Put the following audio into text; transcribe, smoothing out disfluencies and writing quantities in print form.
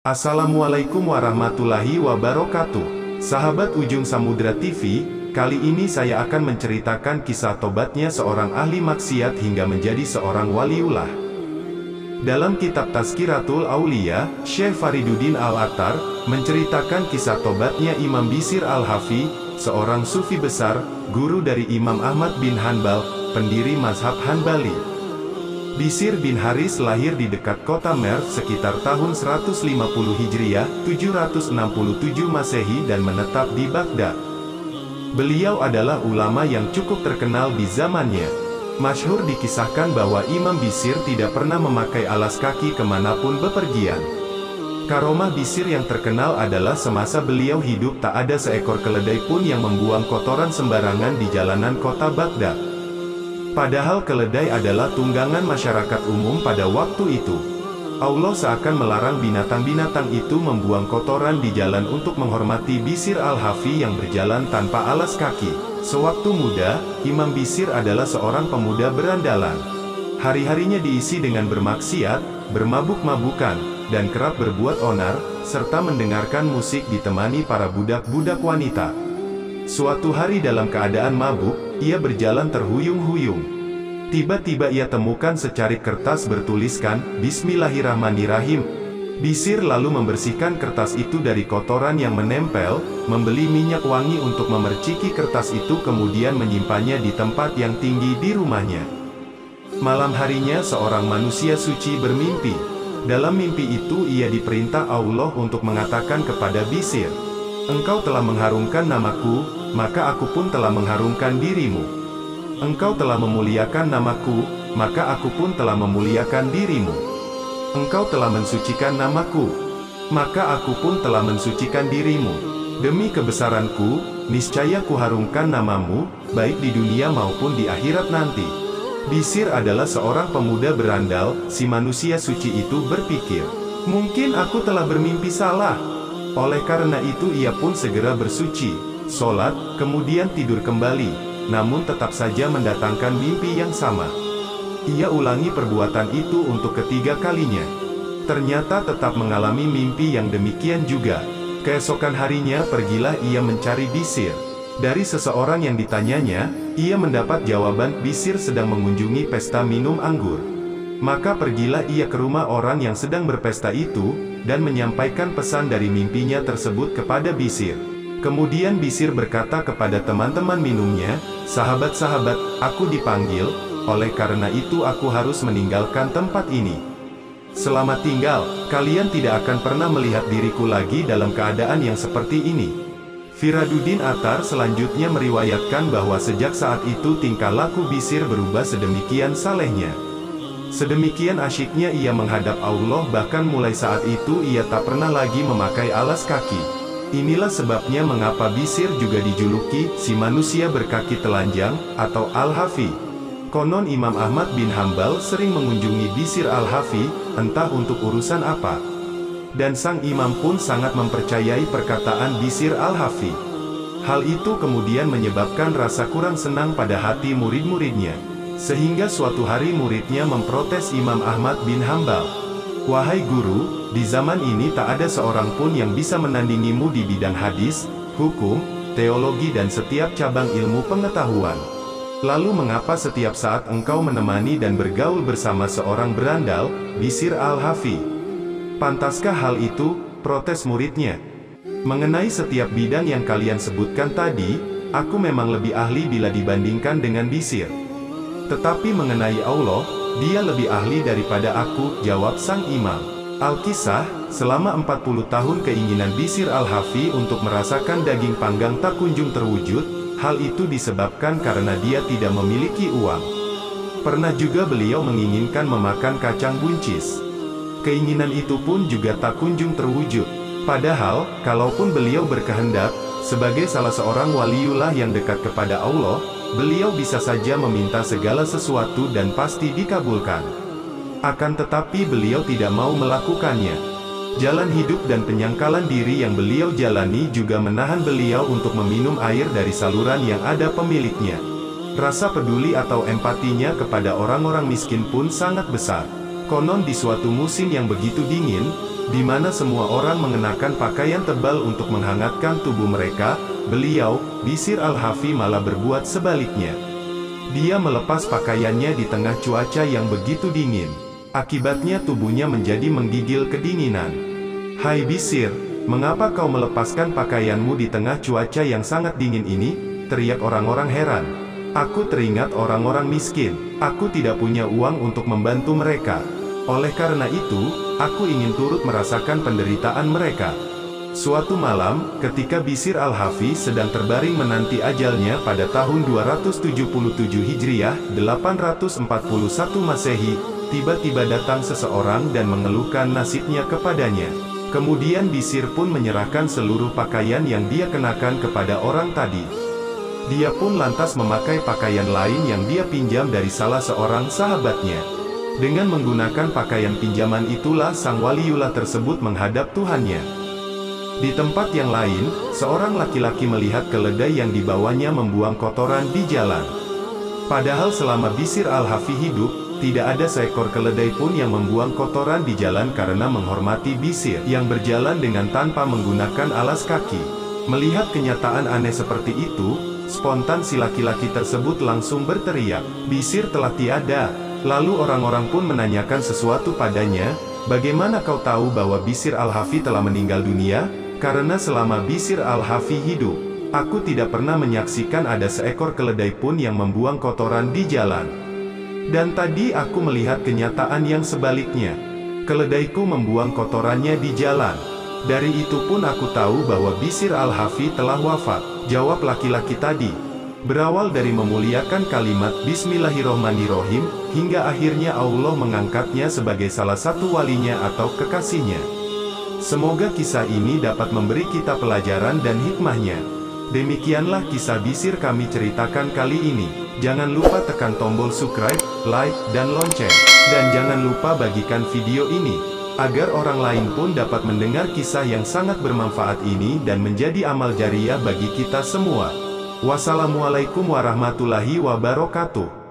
Assalamualaikum warahmatullahi wabarakatuh. Sahabat Ujung Samudra TV, kali ini saya akan menceritakan kisah tobatnya seorang ahli maksiat hingga menjadi seorang waliullah. Dalam kitab Tazkiratul Aulia, Syekh Fariduddin Al-Attar menceritakan kisah tobatnya Imam Bishr Al-Hafi, seorang sufi besar, guru dari Imam Ahmad bin Hanbal, pendiri mazhab Hanbali. Bishr bin Haris lahir di dekat kota Merv sekitar tahun 150 Hijriah, 767 Masehi dan menetap di Baghdad. Beliau adalah ulama yang cukup terkenal di zamannya. Masyhur dikisahkan bahwa Imam Bishr tidak pernah memakai alas kaki kemanapun bepergian. Karomah Bishr yang terkenal adalah semasa beliau hidup tak ada seekor keledai pun yang membuang kotoran sembarangan di jalanan kota Baghdad. Padahal keledai adalah tunggangan masyarakat umum pada waktu itu. Allah seakan melarang binatang-binatang itu membuang kotoran di jalan untuk menghormati Bishr Al-Hafi yang berjalan tanpa alas kaki. Sewaktu muda, Imam Bishr adalah seorang pemuda berandalan. Hari-harinya diisi dengan bermaksiat, bermabuk-mabukan, dan kerap berbuat onar, serta mendengarkan musik ditemani para budak-budak wanita. Suatu hari dalam keadaan mabuk, ia berjalan terhuyung-huyung. Tiba-tiba ia temukan secarik kertas bertuliskan, Bismillahirrahmanirrahim. Bishr lalu membersihkan kertas itu dari kotoran yang menempel, membeli minyak wangi untuk memerciki kertas itu kemudian menyimpannya di tempat yang tinggi di rumahnya. Malam harinya seorang manusia suci bermimpi. Dalam mimpi itu ia diperintah Allah untuk mengatakan kepada Bishr, "Engkau telah mengharumkan namaku, maka aku pun telah mengharumkan dirimu. Engkau telah memuliakan namaku, maka aku pun telah memuliakan dirimu. Engkau telah mensucikan namaku, maka aku pun telah mensucikan dirimu. Demi kebesaranku, niscaya kuharumkan namamu, baik di dunia maupun di akhirat nanti." Bishr adalah seorang pemuda berandal. Si manusia suci itu berpikir, "Mungkin aku telah bermimpi salah." Oleh karena itu ia pun segera bersuci, sholat, kemudian tidur kembali, namun tetap saja mendatangkan mimpi yang sama. Ia ulangi perbuatan itu untuk ketiga kalinya. Ternyata tetap mengalami mimpi yang demikian juga. Keesokan harinya pergilah ia mencari Bishr. Dari seseorang yang ditanyanya, ia mendapat jawaban Bishr sedang mengunjungi pesta minum anggur. Maka pergilah ia ke rumah orang yang sedang berpesta itu, dan menyampaikan pesan dari mimpinya tersebut kepada Bishr. Kemudian Bishr berkata kepada teman-teman minumnya, "Sahabat-sahabat, aku dipanggil, oleh karena itu aku harus meninggalkan tempat ini. Selamat tinggal, kalian tidak akan pernah melihat diriku lagi dalam keadaan yang seperti ini." Fariduddin Attar selanjutnya meriwayatkan bahwa sejak saat itu tingkah laku Bishr berubah sedemikian salehnya. Sedemikian asyiknya ia menghadap Allah, bahkan mulai saat itu ia tak pernah lagi memakai alas kaki. Inilah sebabnya mengapa Bishr juga dijuluki si manusia berkaki telanjang atau Al-Hafi. Konon Imam Ahmad bin Hanbal sering mengunjungi Bishr Al-Hafi, entah untuk urusan apa. Dan sang imam pun sangat mempercayai perkataan Bishr Al-Hafi. Hal itu kemudian menyebabkan rasa kurang senang pada hati murid-muridnya. Sehingga suatu hari muridnya memprotes Imam Ahmad bin Hanbal, "Wahai guru, di zaman ini tak ada seorang pun yang bisa menandingimu di bidang hadis, hukum, teologi dan setiap cabang ilmu pengetahuan. Lalu mengapa setiap saat engkau menemani dan bergaul bersama seorang berandal, Bishr Al-Hafi?" "Pantaskah hal itu?" protes muridnya. "Mengenai setiap bidang yang kalian sebutkan tadi, aku memang lebih ahli bila dibandingkan dengan Bishr. Tetapi mengenai Allah, dia lebih ahli daripada aku," jawab sang imam. Al-Kisah, selama 40 tahun keinginan Bishr Al-Hafi untuk merasakan daging panggang tak kunjung terwujud. Hal itu disebabkan karena dia tidak memiliki uang. Pernah juga beliau menginginkan memakan kacang buncis. Keinginan itu pun juga tak kunjung terwujud. Padahal, kalaupun beliau berkehendak, sebagai salah seorang waliullah yang dekat kepada Allah, beliau bisa saja meminta segala sesuatu dan pasti dikabulkan. Akan tetapi beliau tidak mau melakukannya. Jalan hidup dan penyangkalan diri yang beliau jalani juga menahan beliau untuk meminum air dari saluran yang ada pemiliknya. Rasa peduli atau empatinya kepada orang-orang miskin pun sangat besar. Konon di suatu musim yang begitu dingin, di mana semua orang mengenakan pakaian tebal untuk menghangatkan tubuh mereka. Beliau, Bishr al-Hafi, malah berbuat sebaliknya. Dia melepas pakaiannya di tengah cuaca yang begitu dingin. Akibatnya tubuhnya menjadi menggigil kedinginan. "Hai Bishr, mengapa kau melepaskan pakaianmu di tengah cuaca yang sangat dingin ini?" teriak orang-orang heran. "Aku teringat orang-orang miskin. Aku tidak punya uang untuk membantu mereka. Oleh karena itu, aku ingin turut merasakan penderitaan mereka." Suatu malam, ketika Bishr al-Hafi sedang terbaring menanti ajalnya pada tahun 277 Hijriah, 841 Masehi, tiba-tiba datang seseorang dan mengeluhkan nasibnya kepadanya. Kemudian Bishr pun menyerahkan seluruh pakaian yang dia kenakan kepada orang tadi. Dia pun lantas memakai pakaian lain yang dia pinjam dari salah seorang sahabatnya. Dengan menggunakan pakaian pinjaman itulah sang waliullah tersebut menghadap Tuhannya. Di tempat yang lain, seorang laki-laki melihat keledai yang dibawanya membuang kotoran di jalan. Padahal selama Bishr al-Hafi hidup, tidak ada seekor keledai pun yang membuang kotoran di jalan karena menghormati Bishr yang berjalan dengan tanpa menggunakan alas kaki. Melihat kenyataan aneh seperti itu, spontan si laki-laki tersebut langsung berteriak, "Bishr telah tiada." Lalu orang-orang pun menanyakan sesuatu padanya, "Bagaimana kau tahu bahwa Bishr al-Hafi telah meninggal dunia?" "Karena selama Bishr al-Hafi hidup, aku tidak pernah menyaksikan ada seekor keledai pun yang membuang kotoran di jalan. Dan tadi aku melihat kenyataan yang sebaliknya. Keledaiku membuang kotorannya di jalan. Dari itu pun aku tahu bahwa Bishr al-Hafi telah wafat," jawab laki-laki tadi. Berawal dari memuliakan kalimat Bismillahirrohmanirrohim, hingga akhirnya Allah mengangkatnya sebagai salah satu walinya atau kekasihnya. Semoga kisah ini dapat memberi kita pelajaran dan hikmahnya. Demikianlah kisah Bishr kami ceritakan kali ini. Jangan lupa tekan tombol subscribe, like, dan lonceng. Dan jangan lupa bagikan video ini, agar orang lain pun dapat mendengar kisah yang sangat bermanfaat ini dan menjadi amal jariah bagi kita semua. Wassalamualaikum warahmatullahi wabarakatuh.